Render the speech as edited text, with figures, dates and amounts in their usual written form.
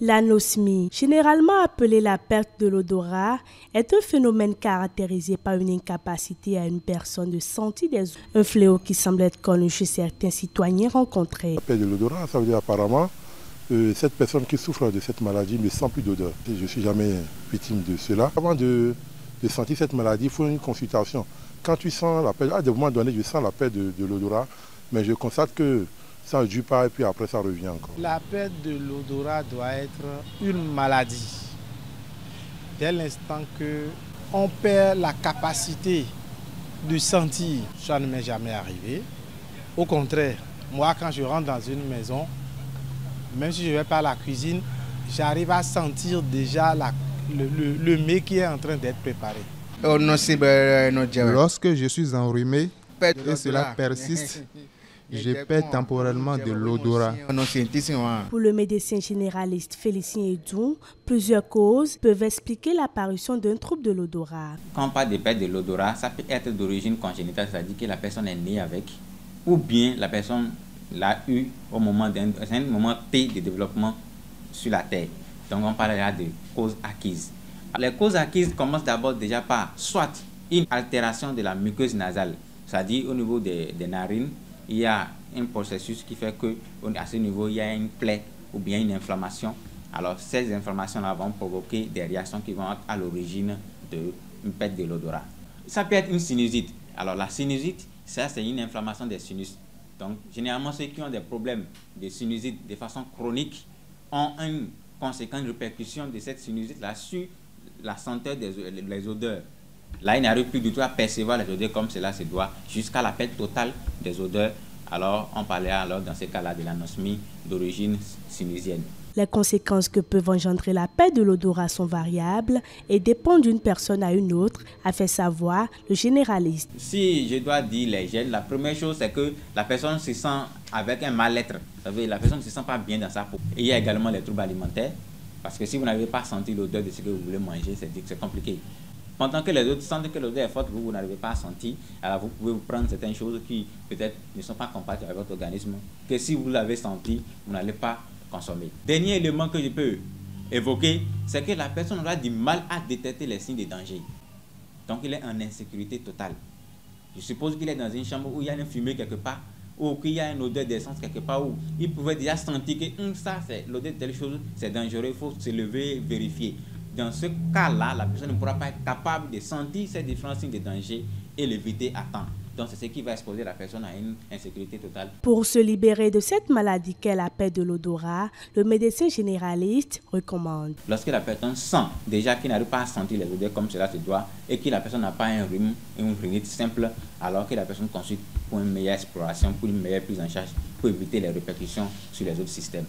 L'anosmie, généralement appelée la perte de l'odorat, est un phénomène caractérisé par une incapacité à une personne de sentir des odeurs. Un fléau qui semble être connu chez certains citoyens rencontrés. La perte de l'odorat, ça veut dire apparemment cette personne qui souffre de cette maladie ne sent plus d'odeur. Je ne suis jamais victime de cela. Avant de sentir cette maladie, il faut une consultation. Quand tu sens la perte, à des moments donnés, je sens la perte de l'odorat, mais je constate que ça ne dure pas et puis après ça revient encore. La perte de l'odorat doit être une maladie. Dès l'instant qu'on perd la capacité de sentir, ça ne m'est jamais arrivé. Au contraire, moi quand je rentre dans une maison, même si je ne vais pas à la cuisine, j'arrive à sentir déjà le mets qui est en train d'être préparé. Lorsque je suis enrhumé et cela persiste, je perds temporairement de l'odorat. Pour le médecin généraliste Félicien Edou, plusieurs causes peuvent expliquer l'apparition d'un trouble de l'odorat. Quand on parle de perte de l'odorat, ça peut être d'origine congénitale, c'est-à-dire que la personne est née avec, ou bien la personne l'a eu au moment d'un moment T de développement sur la Terre. Donc on parlera de causes acquises. Les causes acquises commencent d'abord déjà par soit une altération de la muqueuse nasale, c'est-à-dire au niveau des narines, il y a un processus qui fait qu'à ce niveau, il y a une plaie ou bien une inflammation. Alors ces inflammations-là vont provoquer des réactions qui vont être à l'origine d'une perte de l'odorat. Ça peut être une sinusite. Alors la sinusite, ça c'est une inflammation des sinus. Donc généralement ceux qui ont des problèmes de sinusite de façon chronique ont une conséquente répercussion de cette sinusite-là sur la senteur des odeurs. Là, il n'arrive plus du tout à percevoir les odeurs comme cela se doit, jusqu'à la perte totale des odeurs. Alors, on parlait alors dans ces cas-là de l'anosmie d'origine sinusienne. Les conséquences que peuvent engendrer la perte de l'odorat sont variables et dépendent d'une personne à une autre, a fait savoir le généraliste. Si je dois dire les gènes, la première chose c'est que la personne se sent avec un mal-être. Vous savez, la personne ne se sent pas bien dans sa peau. Et il y a également les troubles alimentaires, parce que si vous n'avez pas senti l'odeur de ce que vous voulez manger, c'est compliqué. Pendant que les autres sentent que l'odeur est forte, vous n'arrivez pas à sentir, alors vous pouvez vous prendre certaines choses qui peut-être ne sont pas compatibles avec votre organisme, que si vous l'avez senti, vous n'allez pas consommer. Dernier élément que je peux évoquer, c'est que la personne aura du mal à détecter les signes de danger. Donc il est en insécurité totale. Je suppose qu'il est dans une chambre où il y a une fumée quelque part, ou qu'il y a une odeur d'essence quelque part, où il pouvait déjà sentir que ça c'est l'odeur de telle chose, c'est dangereux, il faut se lever, vérifier. Dans ce cas-là, la personne ne pourra pas être capable de sentir ces différents signes de danger et l'éviter à temps. Donc c'est ce qui va exposer la personne à une insécurité totale. Pour se libérer de cette maladie qu'est la perte de l'odorat, le médecin généraliste recommande. Lorsque la personne sent déjà qu'il n'arrive pas à sentir les odeurs comme cela se doit et que la personne n'a pas un rhume, une rhinite simple, alors que la personne consulte pour une meilleure exploration, pour une meilleure prise en charge, pour éviter les répercussions sur les autres systèmes.